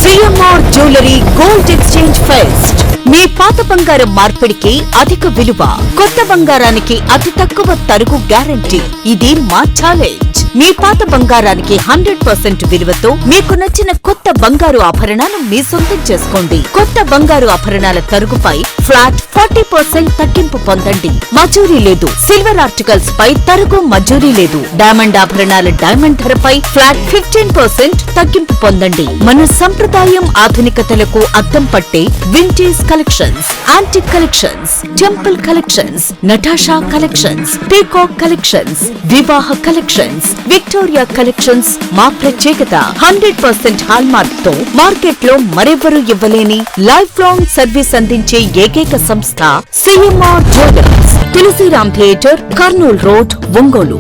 CMR jewellery gold exchange fest మీ పాత బంగారం మార్పిడికి అధిక విలువ, కొత్త బంగారానికి అతి తక్కువ తరుగు గ్యారంటీ. ఇది మా ఛాలెంజ్. మీ పాత బంగారానికి 100% విలువతో మీకు నచ్చిన కొత్త బంగారు ఆభరణాలు మీ సొంతం చేసుకోండి. కొత్త బంగారు ఆభరణాల తరుగుపై ఫ్లాట్ 40% తగ్గింపు పొందండి. మజూరీ లేదు. సిల్వర్ ఆర్టికల్స్ పై తరుగు మజూరీ లేదు. డైమండ్ ఆభరణాల డైమండ్ ధరపై ఫ్లాట్ 15% తగ్గింపు పొందండి. మన సంప్రదాయం ఆధునికతలకు అద్దం పట్టే vintage collections, antique collections, temple collections, Natasha collections, peacock collections, వివాహ కలెక్షన్స్, విక్టోరియా కలెక్షన్స్ మా ప్రత్యేకత. 100% హాల్మార్క్ తో మార్కెట్ లో మరెవరూ ఇవ్వలేని లైఫ్ లాంగ్ సర్వీస్ అందించే ఏకైక సంస్థ CMR jewellers, Tulsiram theatre, Kurnool road, Ongole.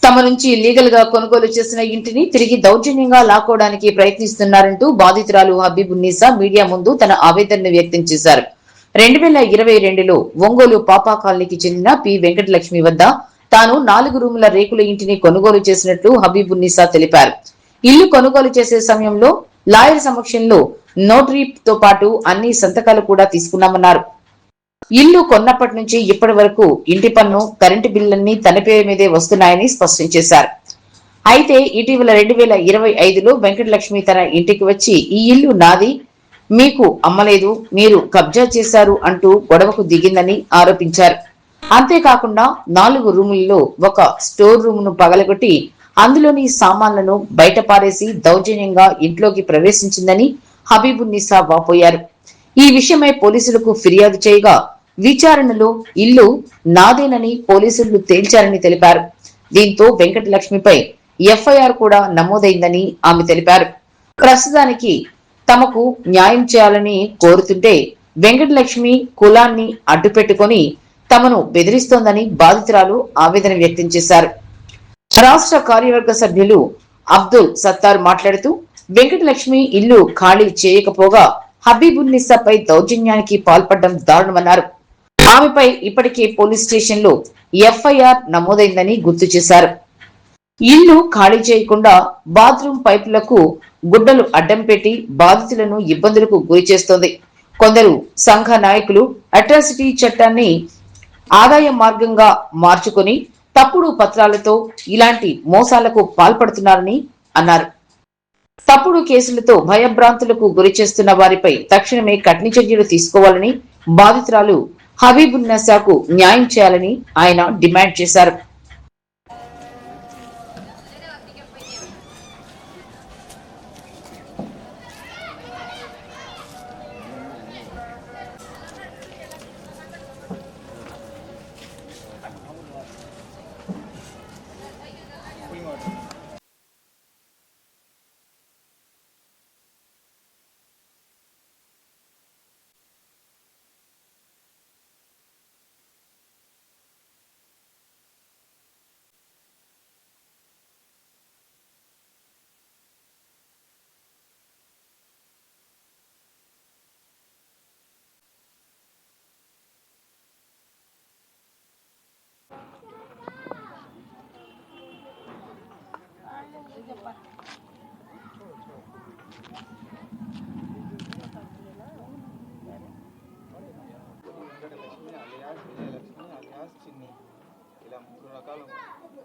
తమ నుంచి లీగల్ గా కొనుగోలు చేసిన ఇంటిని తిరిగి దౌర్జన్యంగా లాక్కోవడానికి ప్రయత్నిస్తున్నారంటూ బాధితురాలు హబీబున్నీసా మీడియా ముందు తన ఆవేదనను వ్యక్తం చేశారు. 2022లో ఒంగోలు పాపా కాలనీకి చెందిన పి వెంకటలక్ష్మి వద్ద తాను 4 రూముల రేకుల ఇంటిని కొనుగోలు చేసినట్లు హబీబున్నీసా తెలిపారు. ఇల్లు కొనుగోలు చేసే సమయంలో లాయర్ సమక్షంలో నోటరీతో పాటు అన్ని సంతకాలు కూడా తీసుకున్నామన్నారు. ఇల్లు కొన్నప్పటి నుంచి ఇప్పటి వరకు ఇంటి పన్ను, కరెంటు బిల్లులన్నీ తన పేరు మీదే వస్తున్నాయని స్పష్టం చేశారు. అయితే ఇటీవల 2025లో వెంకటలక్ష్మి తన ఇంటికి వచ్చి ఈ ఇల్లు నాది, మీకు అమ్మలేదు, మీరు కబ్జా చేశారు అంటూ గొడవకు దిగిందని ఆరోపించారు. అంతేకాకుండా 4 రూములలో ఒక స్టోర్ రూమ్ ను పగలగొట్టి అందులోని సామాన్లను బయట పారేసి దౌర్జన్యంగా ఇంట్లోకి ప్రవేశించిందని హబీబున్నీసా వాపోయారు. ఈ విషయమై పోలీసులకు ఫిర్యాదు చేయగా విచారణలో ఇల్లు నాదేనని పోలీసులు తేల్చారని తెలిపారు. దీంతో వెంకటలక్ష్మిపై ఎఫ్ఐఆర్ కూడా నమోదైందని ఆమె తెలిపారు. ప్రస్తుతానికి తమకు న్యాయం చేయాలని కోరుతుంటే వెంకటలక్ష్మి కులాన్ని అడ్డుపెట్టుకుని తమను బెదిరిస్తోందని బాధితురాలు ఆవేదన వ్యక్తం చేశారు. రాష్ట్ర కార్యవర్గ సభ్యులు అబ్దుల్ సత్తార్ మాట్లాడుతూ వెంకటలక్ష్మి ఇల్లు ఖాళీ చేయకపోగా హబీబున్నీసాపై దౌర్జన్యానికి పాల్పడడం దారుణమన్నారు. ఆమెపై ఇప్పటికే పోలీస్ స్టేషన్ లో ఎఫ్ఐఆర్ నమోదైందని గుర్తు చేశారు. ఇల్లు ఖాళీ చేయకుండా బాత్రూమ్ పైపులకు గుడ్డలు అడ్డం పెట్టి బాధితులను ఇబ్బందులకు గురి చేస్తోంది. కొందరు సంఘ నాయకులు అట్రాసిటీ చట్టాన్ని ఆదాయ మార్గంగా మార్చుకొని తప్పుడు పత్రాలతో ఇలాంటి మోసాలకు పాల్పడుతున్నారని అన్నారు. తప్పుడు కేసులతో భయభ్రాంతులకు గురి చేస్తున్న వారిపై తక్షణమే కఠిన చర్యలు తీసుకోవాలని, బాధితురాలు హబీబున్నీసాకు న్యాయం చేయాలని ఆయన డిమాండ్ చేశారు. ఇలా 3 రకాల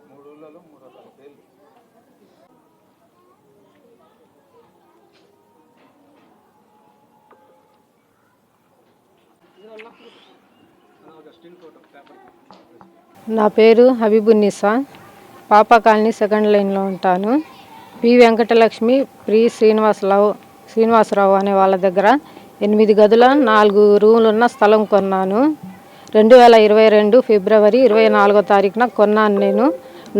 3 ఊళ్ళలో 3 రకాల పేర్లు. నా పేరు హబీబున్నీసా, పాపా కాలనీ సెకండ్ లైన్లో ఉంటాను. పి వెంకటలక్ష్మి, ప్రి శ్రీనివాసరావు అనే వాళ్ళ దగ్గర 8 గదుల 4 రూములు ఉన్న స్థలం కొన్నాను. 2022 ఫిబ్రవరి 24వ తారీఖున కొన్నాను. నేను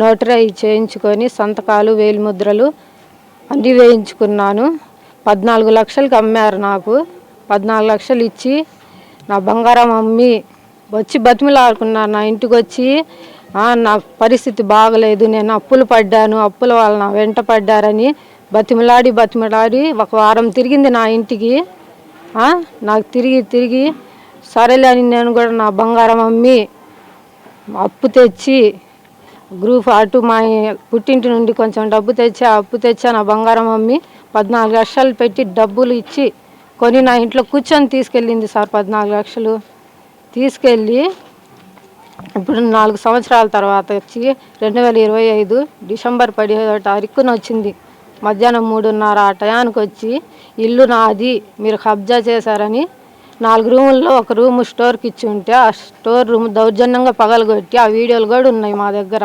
నోటరీ చేయించుకొని సంతకాలు, వేలిముద్రలు అన్నీ వేయించుకున్నాను. 14 లక్షలకు అమ్మారు. నాకు 14 లక్షలు ఇచ్చి నా బంగారం అమ్మి వచ్చి బతిమిలాడుకున్నారు. నా ఇంటికి వచ్చి నా పరిస్థితి బాగలేదు, నేను అప్పులు పడ్డాను, అప్పుల వాళ్ళు నా వెంట పడ్డారని బతిమిలాడి ఒక వారం తిరిగింది నా ఇంటికి. నాకు తిరిగి సరేలే అని నేను కూడా నా బంగారం అమ్మి అప్పు తెచ్చి గ్రూప్ అటు మా పుట్టింటి నుండి కొంచెం డబ్బు తెచ్చి అప్పు తెచ్చా, నా బంగారం అమ్మి 14 లక్షలు పెట్టి డబ్బులు ఇచ్చి కొని నా ఇంట్లో కూర్చొని తీసుకెళ్ళింది సార్. 14 లక్షలు తీసుకెళ్ళి ఇప్పుడు 4 సంవత్సరాల తర్వాత వచ్చి 2025 డిసెంబర్ 17వ తారీఖున వచ్చింది. మధ్యాహ్నం 3:30 ఆ టయానికి వచ్చి ఇల్లు నాది, మీరు కబ్జా చేశారని 4 రూముల్లో ఒక రూము స్టోర్కి ఇచ్చి ఉంటే ఆ స్టోర్ రూమ్ దౌర్జన్యంగా పగలగొట్టి, ఆ వీడియోలు కూడా ఉన్నాయి మా దగ్గర,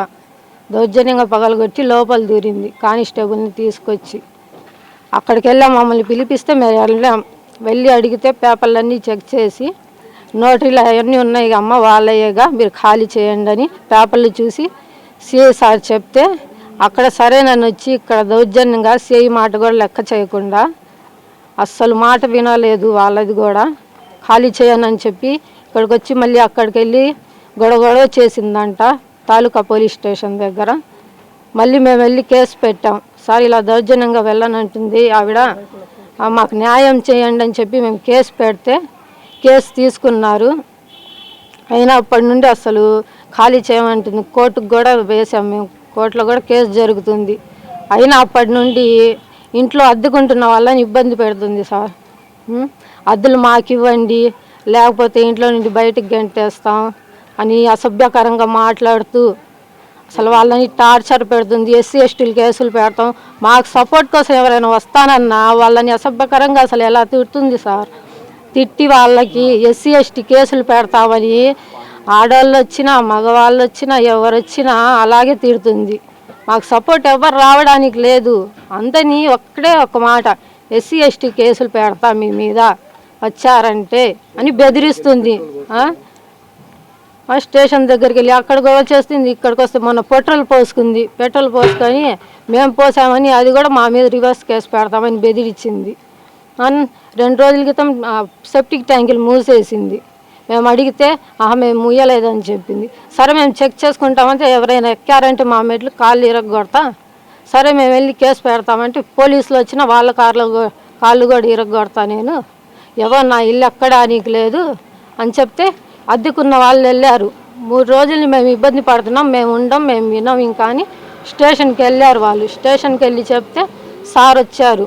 దౌర్జన్యంగా పగలగొట్టి లోపల దూరింది. కానిస్టేబుల్ని తీసుకొచ్చి అక్కడికి వెళ్ళాం, మమ్మల్ని పిలిపిస్తే మేము వెళ్ళాం. వెళ్ళి అడిగితే పేపర్లన్నీ చెక్ చేసి నోటరీలు అవన్నీ ఉన్నాయి అమ్మ వాళ్ళయ్యేగా, మీరు ఖాళీ చేయండి అని పేపర్లు చూసి సిఐ సార్ చెప్తే అక్కడ సరేనని వచ్చి ఇక్కడ దౌర్జన్యంగా సిఐ మాట కూడా లెక్క చేయకుండా అస్సలు మాట వినలేదు, వాళ్ళది కూడా ఖాళీ చేయనని చెప్పి ఇక్కడికి వచ్చి మళ్ళీ అక్కడికి వెళ్ళి గొడవ చేసిందంట తాలూకా పోలీస్ స్టేషన్ దగ్గర. మళ్ళీ మేము వెళ్ళి కేసు పెట్టాం. సార్ ఇలా దౌర్జన్యంగా వెళ్ళనంటుంది ఆవిడ, మాకు న్యాయం చేయండి అని చెప్పి మేము కేసు పెడితే కేసు తీసుకున్నారు. అయినా అప్పటి నుండి అసలు ఖాళీ చేయమంటుంది. కోర్టుకు కూడా వేసాం మేము, కోర్టులో కూడా కేసు జరుగుతుంది. అయినా అప్పటి నుండి ఇంట్లో అద్దెకుంటున్న వాళ్ళని ఇబ్బంది పెడుతుంది సార్. అద్దెలు మాకు ఇవ్వండి, లేకపోతే ఇంట్లో నుండి బయటకు గెంటేస్తాం అని అసభ్యకరంగా మాట్లాడుతూ అసలు వాళ్ళని టార్చర్ పెడుతుంది. ఎస్సీ ఎస్టీలు కేసులు పెడతాం, మాకు సపోర్ట్ కోసం ఎవరైనా వస్తానన్నా వాళ్ళని అసభ్యకరంగా అసలు ఎలా తిడుతుంది సార్. తిట్టి వాళ్ళకి ఎస్సీ ఎస్టీ కేసులు పెడతామని ఆడవాళ్ళు వచ్చినా మగవాళ్ళు వచ్చినా ఎవరు వచ్చినా అలాగే తిడుతుంది. మాకు సపోర్ట్ ఎవరు రావడానికి లేదు. అందరినీ ఒక్కడే ఒక మాట, ఎస్సీ ఎస్టీ కేసులు పెడతా మీ మీద వచ్చారంటే అని బెదిరిస్తుంది. స్టేషన్ దగ్గరికి వెళ్ళి అక్కడ కూడా చేస్తుంది, ఇక్కడికి వస్తే మొన్న పెట్రోల్ పోసుకుంది. పెట్రోల్ పోసుకొని మేము పోసామని అది కూడా మా మీద రివర్స్ కేసు పెడతామని బెదిరించింది. 2 రోజుల క్రితం సెప్టిక్ ట్యాంకులు మూసేసింది. మేము అడిగితే మేము మూయలేదని చెప్పింది. సరే మేము చెక్ చేసుకుంటామంటే ఎవరైనా ఎక్కారంటే మా మెట్లు కాళ్ళు ఇరగొడతా, సరే మేము వెళ్ళి కేసు పెడతామంటే పోలీసులు వచ్చిన వాళ్ళ కాళ్ళు కూడా ఇరగొడతా, నేను ఎవరు నా ఇల్లు ఎక్కడా నీకు లేదు అని చెప్తే అద్దెకున్న వాళ్ళు వెళ్ళారు. 3 రోజులు మేము ఇబ్బంది పడుతున్నాం, మేము ఉండం, మేము విన్నాం ఇంకా అని స్టేషన్కి వెళ్ళారు వాళ్ళు. స్టేషన్కి వెళ్ళి చెప్తే సార్ వచ్చారు,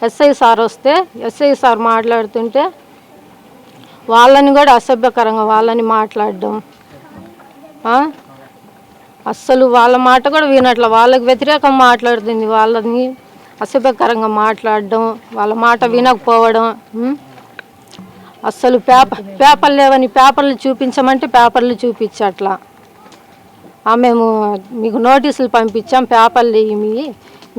ఎస్ఐ సార్ వస్తే ఎస్ఐ సార్ మాట్లాడుతుంటే వాళ్ళని కూడా అసభ్యకరంగా వాళ్ళని మాట్లాడడం, అస్సలు వాళ్ళ మాట కూడా వినట్ల, వాళ్ళకి వ్యతిరేకం మాట్లాడుతుంది, వాళ్ళని అసభ్యకరంగా మాట్లాడడం, వాళ్ళ మాట వినకపోవడం. అస్సలు పేపర్లు లేవని పేపర్లు చూపించమంటే పేపర్లు చూపించట్లా. మేము మీకు నోటీసులు పంపించాం, పేపర్లు మీ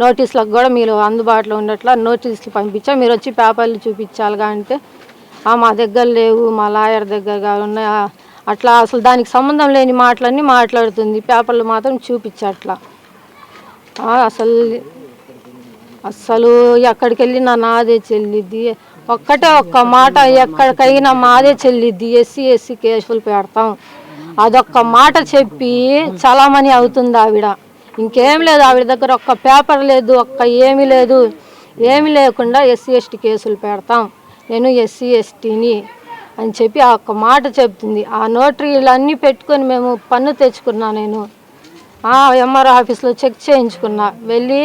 నోటీసులకు కూడా మీరు అందుబాటులో ఉండట్లా, నోటీసులు పంపించాం, మీరు వచ్చి పేపర్లు చూపించాలిగా అంటే మా దగ్గర లేవు, మా లాయర్ దగ్గర ఉన్నాయి అట్లా అసలు దానికి సంబంధం లేని మాటలన్నీ మాట్లాడుతుంది. పేపర్లు మాత్రం చూపించట్లా. అసలు ఎక్కడికి వెళ్ళినా నాదే చెల్లిద్ది, ఒక్కటే ఒక్క మాట, ఎక్కడికైనా మాదే చెల్లిద్ది, ఎస్సీ కేసులు పెడతాం అదొక్క మాట చెప్పి చలామణి అవుతుంది ఆవిడ. ఇంకేం లేదు ఆవిడ దగ్గర, ఒక్క పేపర్ లేదు, ఒక్క ఏమీ లేదు. ఏమీ లేకుండా ఎస్సీ ఎస్టీ కేసులు పెడతాం, నేను ఎస్సీ ఎస్టీని అని చెప్పి ఆ ఒక్క మాట చెప్తుంది. ఆ నోటరీలు అన్నీ పెట్టుకొని మేము పన్ను తెచ్చుకున్నా, నేను ఎంఆర్ఓ ఆఫీస్లో చెక్ చేయించుకున్నా. వెళ్ళి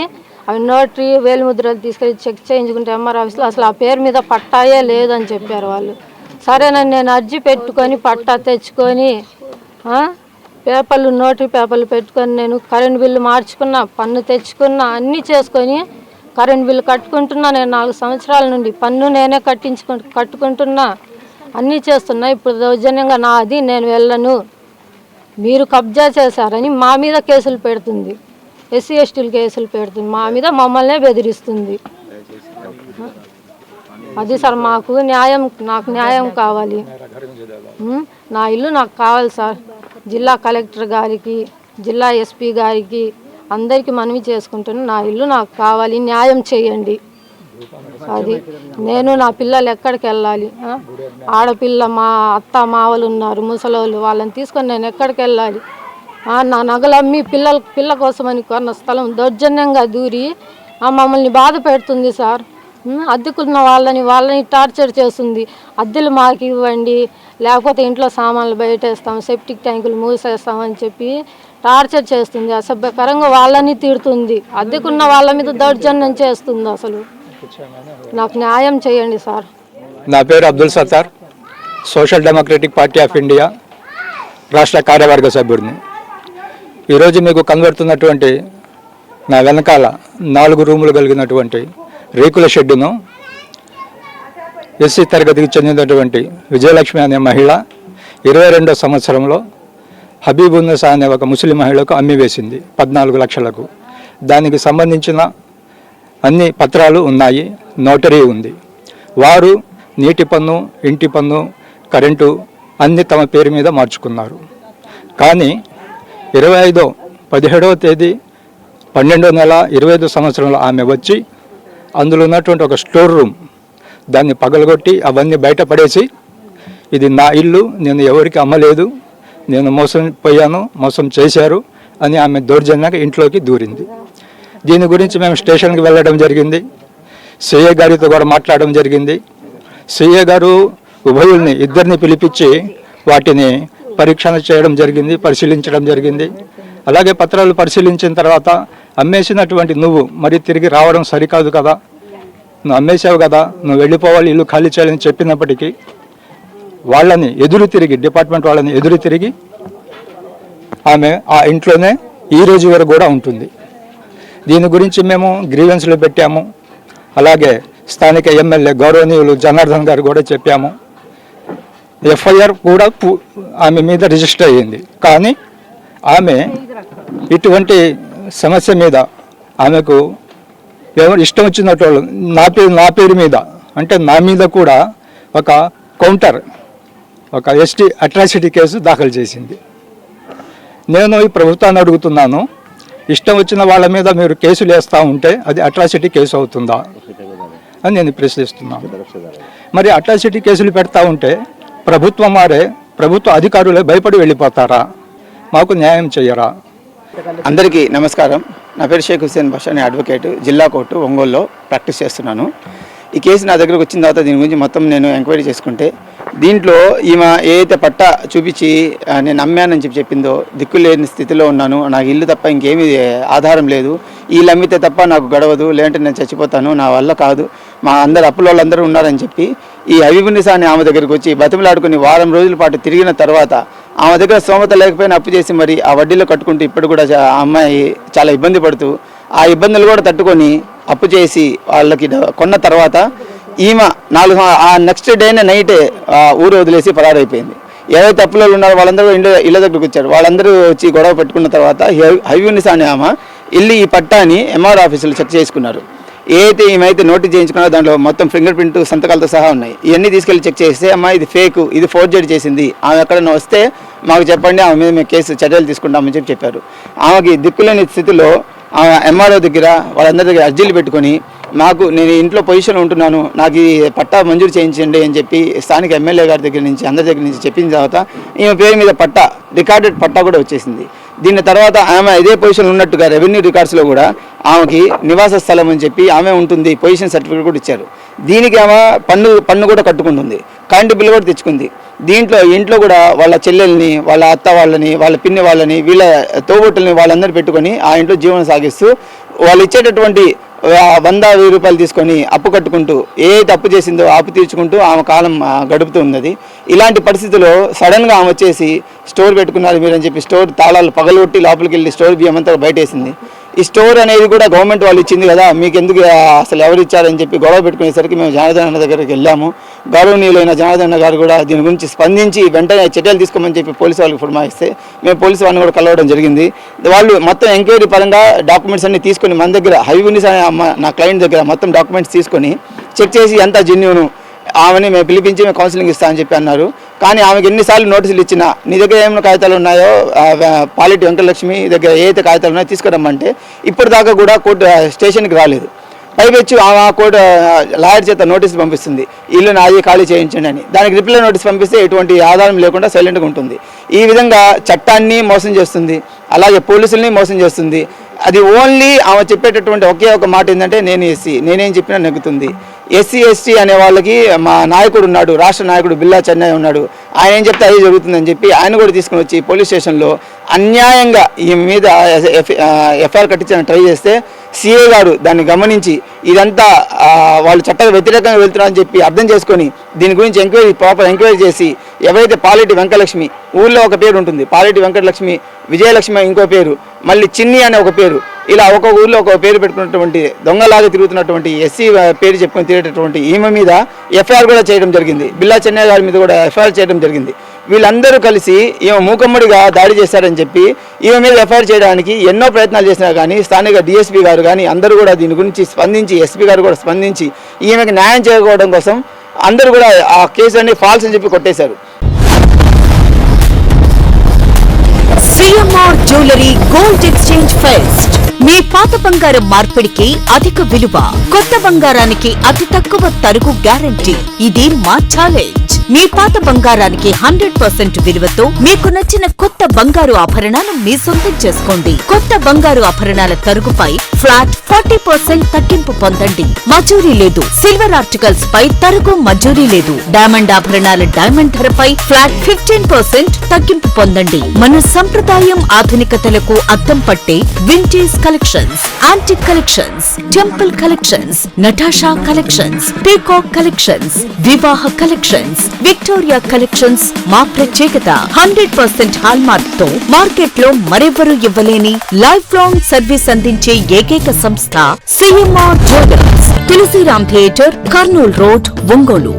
అవి నోటరీ వేలిముద్రలు తీసుకెళ్ళి చెక్ చేయించుకుంటే ఎంఆర్ఓ ఆఫీస్లో అసలు ఆ పేరు మీద పట్టాయే లేదని చెప్పారు వాళ్ళు. సరేనని నేను అర్జీ పెట్టుకొని పట్టా తెచ్చుకొని పేపర్లు నోటరీ పేపర్లు పెట్టుకొని నేను కరెంట్ బిల్లు మార్చుకున్నా, పన్ను తెచ్చుకున్నా, అన్నీ చేసుకొని కరెంట్ బిల్లు కట్టుకుంటున్నా. నేను 4 సంవత్సరాల నుండి పన్ను నేనే కట్టుకుంటున్నా, అన్నీ చేస్తున్నా. ఇప్పుడు దౌర్జన్యంగా నాది, నేను వెళ్ళను, మీరు కబ్జా చేశారని మా మీద కేసులు పెడుతుంది, ఎస్సీ ఎస్టీలు కేసులు పెడుతుంది, మా మీద మమ్మల్నే బెదిరిస్తుంది. అది సార్ నాకు న్యాయం కావాలి, నా ఇల్లు నాకు కావాలి సార్. జిల్లా కలెక్టర్ గారికి, జిల్లా ఎస్పీ గారికి అందరికీ మనవి చేసుకుంటున్నాను, నా ఇల్లు నాకు కావాలి, న్యాయం చేయండి. అది నేను నా పిల్లలు ఎక్కడికి వెళ్ళాలి? ఆడపిల్ల మా అత్త మావలు ఉన్నారు ముసలోళ్ళు, వాళ్ళని తీసుకొని నేను ఎక్కడికి వెళ్ళాలి? నా నగలు అమ్మి పిల్ల కోసమని కొన్న స్థలం దౌర్జన్యంగా దూరి మమ్మల్ని బాధ పెడుతుంది సార్. అద్దెకున్న వాళ్ళని టార్చర్ చేస్తుంది. అద్దెలు మాకు ఇవ్వండి, లేకపోతే ఇంట్లో సామాన్లు బయటేస్తాం, సెప్టిక్ ట్యాంకులు మూసేస్తామని చెప్పి టార్చర్ చేస్తుంది. అసభ్యకరంగా వాళ్ళని తిడుతుంది. అద్దెకున్న వాళ్ళ మీద దౌర్జన్యం చేస్తుంది. అసలు నాకు న్యాయం చేయండి సార్. నా పేరు Abdul Sattar, social democratic party of India రాష్ట్ర కార్యవర్గ సభ్యుడిని. ఈరోజు మీకు కనబడుతున్నటువంటి నా వెనకాల 4 రూములు కలిగినటువంటి రేకుల షెడ్డును ఎస్సీ తరగతికి చెందినటువంటి విజయలక్ష్మి అనే మహిళ 22వ సంవత్సరంలో హబీబున్నీసా అనే ఒక ముస్లిం మహిళకు అమ్మివేసింది 14 లక్షలకు. దానికి సంబంధించిన అన్ని పత్రాలు ఉన్నాయి, నోటరీ ఉంది. వారు నీటి పన్ను, ఇంటి పన్ను, కరెంటు అన్ని తమ పేరు మీద మార్చుకున్నారు. కానీ 17వ తేదీ 12వ నెల 25 సంవత్సరంలో ఆమె వచ్చి అందులో ఉన్నటువంటి ఒక స్టోర్ రూమ్ దాన్ని పగలగొట్టి అవన్నీ బయటపడేసి, ఇది నా ఇల్లు, నేను ఎవరికి అమ్మలేదు, నేను మోసం చేశారు అని ఆమె దౌర్జన్యంగా ఇంట్లోకి దూరింది. దీని గురించి మేము స్టేషన్కి వెళ్ళడం జరిగింది. సిఏ గారితో కూడా మాట్లాడడం జరిగింది. సిఏ గారు ఉభయుల్ని ఇద్దరిని పిలిపించి వాటిని పరీక్షణ చేయడం జరిగింది, పరిశీలించడం జరిగింది. అలాగే పత్రాలు పరిశీలించిన తర్వాత అమ్మేసినటువంటి నువ్వు మరి తిరిగి రావడం సరికాదు కదా, నువ్వు అమ్మేసావు కదా, నువ్వు వెళ్ళిపోవాలి, ఇల్లు ఖాళీ చేయాలని చెప్పినప్పటికీ వాళ్ళని ఎదురు తిరిగి, డిపార్ట్మెంట్ వాళ్ళని ఎదురు తిరిగి ఆమె ఆ ఇంట్లోనే ఈ రోజు వరకు కూడా ఉంటుంది. దీని గురించి మేము గ్రీవెన్స్లో పెట్టాము. అలాగే స్థానిక ఎమ్మెల్యే గౌరవనీయులు జనార్దన్ గారు కూడా చెప్పాము. ఎఫ్ఐఆర్ కూడా ఆమె మీద రిజిస్టర్ అయ్యింది. కానీ ఆమె ఇటువంటి సమస్య మీద ఆమెకు ఎవరు ఇష్టం వచ్చినట్టు నా పేరు మీద, అంటే నా మీద కూడా ఒక కౌంటర్, ఒక ఎస్టీ అట్రాసిటీ కేసు దాఖలు చేసింది. నేను ఈ ప్రభుత్వాన్ని అడుగుతున్నాను, ఇష్టం వచ్చిన వాళ్ళ మీద మీరు కేసులు వేస్తూ ఉంటే అది అట్రాసిటీ కేసు అవుతుందా అని నేను ప్రశ్నిస్తున్నాను. మరి అట్రాసిటీ కేసులు పెడతా ఉంటే ప్రభుత్వ అధికారులే భయపడి వెళ్ళిపోతారా? మాకు న్యాయం చేయరా? అందరికీ నమస్కారం. నా పేరు షేక్ హుస్సేన్ బాషా, నేను అడ్వకేట్, జిల్లా కోర్టు ఒంగోలులో ప్రాక్టీస్ చేస్తున్నాను. ఈ కేసు నా దగ్గరకు వచ్చిన తర్వాత దీని గురించి మొత్తం నేను ఎంక్వైరీ చేసుకుంటే దీంట్లో ఈమె ఏదైతే పట్టా చూపించి నేను అమ్మానని చెప్పిందో, దిక్కులేని స్థితిలో ఉన్నాను, నాకు ఇల్లు తప్ప ఇంకేమీ ఆధారం లేదు, వీళ్ళు అమ్మితే తప్ప నాకు గడవదు, లేదంటే నేను చచ్చిపోతాను, నా వల్ల కాదు, మా అందరు అప్పుల వాళ్ళందరూ ఉన్నారని చెప్పి ఈ హబీబున్నీసా అని ఆమె దగ్గరికి వచ్చి బతిమలాడుకుని వారం రోజుల పాటు తిరిగిన తర్వాత ఆమె దగ్గర స్తోమత లేకపోయినా అప్పు చేసి మరి ఆ వడ్డీలో కట్టుకుంటూ ఇప్పుడు కూడా ఆ అమ్మాయి చాలా ఇబ్బంది పడుతూ ఆ ఇబ్బందులు కూడా తట్టుకొని అప్పు చేసి వాళ్ళకి కొన్న తర్వాత ఈమె ఆ నెక్స్ట్ డేనే నైటే ఊరు వదిలేసి పరారైపోయింది. ఏవైతే అప్పులో ఉన్నారో వాళ్ళందరూ ఇళ్ళ దగ్గరకు వచ్చారు. వాళ్ళందరూ వచ్చి గొడవ పెట్టుకున్న తర్వాత హబీబున్నీసా అనే ఆమె వెళ్ళి ఈ పట్టాని ఎంఆర్ ఆఫీసులో చెక్ చేసుకున్నారు. ఏదైతే ఈమెయితే నోటీస్ చేయించుకున్నారో దాంట్లో మొత్తం ఫింగర్ ప్రింట్ సంతకాలతో సహా ఉన్నాయి. ఇవన్నీ తీసుకెళ్ళి చెక్ చేస్తే అమ్మా ఇది ఫేక్, ఇది ఫోర్జరీ చేసింది, ఆమె ఎక్కడైనా వస్తే మాకు చెప్పండి, ఆమె మీద మేము కేసు చర్యలు తీసుకుంటామని చెప్పారు. ఆమెకి దిక్కులేని స్థితిలో ఆమె ఎంఆర్ఓ దగ్గర వాళ్ళందరి దగ్గర అర్జీలు పెట్టుకొని నేను ఇంట్లో పొజిషన్లో ఉంటున్నాను, నాకు ఈ పట్టా మంజూరు చేయించండి అని చెప్పి స్థానిక ఎమ్మెల్యే గారి దగ్గర నుంచి అందరి దగ్గర నుంచి చెప్పిన తర్వాత ఈమె పేరు మీద పట్టా, రికార్డెడ్ పట్టా కూడా వచ్చేసింది. దీని తర్వాత ఆమె ఇదే పొజిషన్ ఉన్నట్టుగా రెవెన్యూ రికార్డ్స్లో కూడా ఆమెకి నివాస స్థలం అని చెప్పి ఆమె ఉంటుంది, పొజిషన్ సర్టిఫికేట్ కూడా ఇచ్చారు. దీనికి ఆమె పన్ను కూడా కట్టుకుంటుంది, కరెంటు బిల్లు కూడా తెచ్చుకుంది. దీంట్లో ఇంట్లో కూడా వాళ్ళ చెల్లెల్ని, వాళ్ళ అత్త వాళ్ళని, వాళ్ళ పిన్ని వాళ్ళని, వీళ్ళ తోబుట్టుల్ని వాళ్ళందరూ పెట్టుకొని ఆ ఇంట్లో జీవనం సాగిస్తూ వాళ్ళు ఇచ్చేటటువంటి 100-1000 రూపాయలు తీసుకొని అప్పు కట్టుకుంటూ ఏదైతే అప్పు చేసిందో అప్పు తీర్చుకుంటూ ఆమె కాలం గడుపుతూ ఉన్నది. ఇలాంటి పరిస్థితుల్లో సడన్గా ఆమె వచ్చేసి స్టోర్ పెట్టుకున్నారు మీరని చెప్పి స్టోర్ తాళాలు పగలగొట్టి లోపలికి వెళ్ళి స్టోర్ బియ్యం అంతా బయటేసింది. ఈ స్టోర్ అనేది కూడా గవర్నమెంట్ వాళ్ళు ఇచ్చింది కదా, మీకు ఎందుకు అసలు ఎవరు ఇచ్చారని చెప్పి గొడవ పెట్టుకునేసరికి మేము జనార్దన్ అన్న దగ్గరికి వెళ్ళాము. గౌరవనీయులైన జనార్దన్ అన్న గారు కూడా దీని గురించి స్పందించి వెంటనే చర్యలు తీసుకోమని చెప్పి పోలీసు వాళ్ళకి ఫుర్మాయిస్తే మేము పోలీసు వాళ్ళని కూడా కలవడం జరిగింది. వాళ్ళు మొత్తం ఎంక్వైరీ పరంగా డాక్యుమెంట్స్ అన్ని తీసుకొని మన దగ్గర హబీబున్నీసా నా క్లయింట్ దగ్గర మొత్తం డాక్యుమెంట్స్ తీసుకొని చెక్ చేసి ఎంత జెన్యూను ఆమెని మేము పిలిపించి మేము కౌన్సిలింగ్ ఇస్తామని చెప్పి అన్నారు. కానీ ఆమెకి ఎన్నిసార్లు నోటీసులు ఇచ్చినా నీ దగ్గర ఏమైనా కాగితాలు ఉన్నాయో పాలిటి వెంకటలక్ష్మి దగ్గర ఏదైతే కాగితాలు ఉన్నాయో తీసుకురమ్మంటే ఇప్పటిదాకా కూడా కోర్టు స్టేషన్కి రాలేదు. పైపెచ్చు ఆమె కోర్టు లాయర్ చేత నోటీసులు పంపిస్తుంది, ఇల్లు నాది ఖాళీ చేయించండి అని. దానికి రిప్లై నోటీస్ పంపిస్తే ఎటువంటి ఆధారం లేకుండా సైలెంట్గా ఉంటుంది. ఈ విధంగా చట్టాన్ని మోసం చేస్తుంది, అలాగే పోలీసుల్ని మోసం చేస్తుంది. అది ఓన్లీ ఆమె చెప్పేటటువంటి ఒకే ఒక మాట ఏంటంటే నేను ఎస్సీ, నేనేం చెప్పినా నెగ్గుతుంది. ఎస్సీ ఎస్టీ అనే వాళ్ళకి మా నాయకుడు ఉన్నాడు, రాష్ట్ర నాయకుడు బిల్లా చెన్నై ఉన్నాడు, ఆయన ఏం చెప్తే అదే జరుగుతుందని చెప్పి ఆయన కూడా తీసుకుని వచ్చి పోలీస్ స్టేషన్లో అన్యాయంగా ఈ మీద ఎఫ్ఐఆర్ కట్టించడానికి ట్రై చేస్తే సిఐ గారు దాన్ని గమనించి ఇదంతా వాళ్ళు చట్ట వ్యతిరేకంగా వెళ్తున్నారని చెప్పి అర్థం చేసుకొని దీని గురించి ప్రాపర్ ఎంక్వైరీ చేసి ఎవరైతే పాలెటి వెంకటలక్ష్మి, ఊళ్ళో ఒక పేరు ఉంటుంది, పాలెటి వెంకటలక్ష్మి, విజయలక్ష్మి ఇంకో పేరు, మళ్ళీ చిన్ని అనే ఒక పేరు, ఇలా ఒక్కొక్క ఊళ్ళో ఒక పేరు పెట్టుకున్నటువంటి దొంగలాగా తిరుగుతున్నటువంటి ఎస్సీ పేరు చెప్పుకొని తిరిగేటటువంటి ఈమె మీద ఎఫ్ఐఆర్ కూడా చేయడం జరిగింది. బిల్లా చెన్నై గారి మీద కూడా ఎఫ్ఐఆర్ చేయడం జరిగింది. వీళ్ళందరూ కలిసి ఈమె మూకమ్మడిగా దాడి చేశారని చెప్పి ఈమె మీద ఎఫ్ఐఆర్ చేయడానికి ఎన్నో ప్రయత్నాలు చేసినా కానీ స్థానిక డిఎస్పీ గారు కానీ అందరూ కూడా దీని గురించి స్పందించి, ఎస్పీ గారు కూడా స్పందించి ఈమెకి న్యాయం చేయకపోవడం కోసం అందరూ కూడా ఆ కేసు అన్ని ఫాల్స్ అని చెప్పి కొట్టేశారు. CMR jewellery gold exchange fest. మీ పాత బంగారం మార్పిడికి అధిక విలువ, కొత్త బంగారానికి అతి తక్కువ తరుగు గ్యారంటీ. ఇది మా ఛాలెంజ్. మీ పాత బంగారానికి 100% విలువతో మీకు నచ్చిన కొత్త బంగారు ఆభరణాలు మీ సొంతం చేసుకోండి. కొత్త బంగారు ఆభరణాల తరుగుపై ఫ్లాట్ 40% తగ్గింపు పొందండి. మజూరీ లేదు. సిల్వర్ ఆర్టికల్స్ పై తరుగు మజూరీ లేదు. డైమండ్ ఆభరణాల డైమండ్ ధరపై ఫ్లాట్ 15% తగ్గింపు పొందండి. మన సంప్రదాయం ఆధునికతలకు అద్దం పట్టే vintage collections, antique collections, temple collections, Natasha collections, peacock collections, వివాహ కలెక్షన్స్, విక్టోరియా కలెక్షన్స్ మా ప్రత్యేకత. 100% హాల్మార్క్ తో మార్కెట్ లో మరెవరూ ఇవ్వలేని లైఫ్ లాంగ్ సర్వీస్ అందించే ఏకైక సంస్థ CMR jewellers. Tulsiram theatre, Kurnool road, Ongole.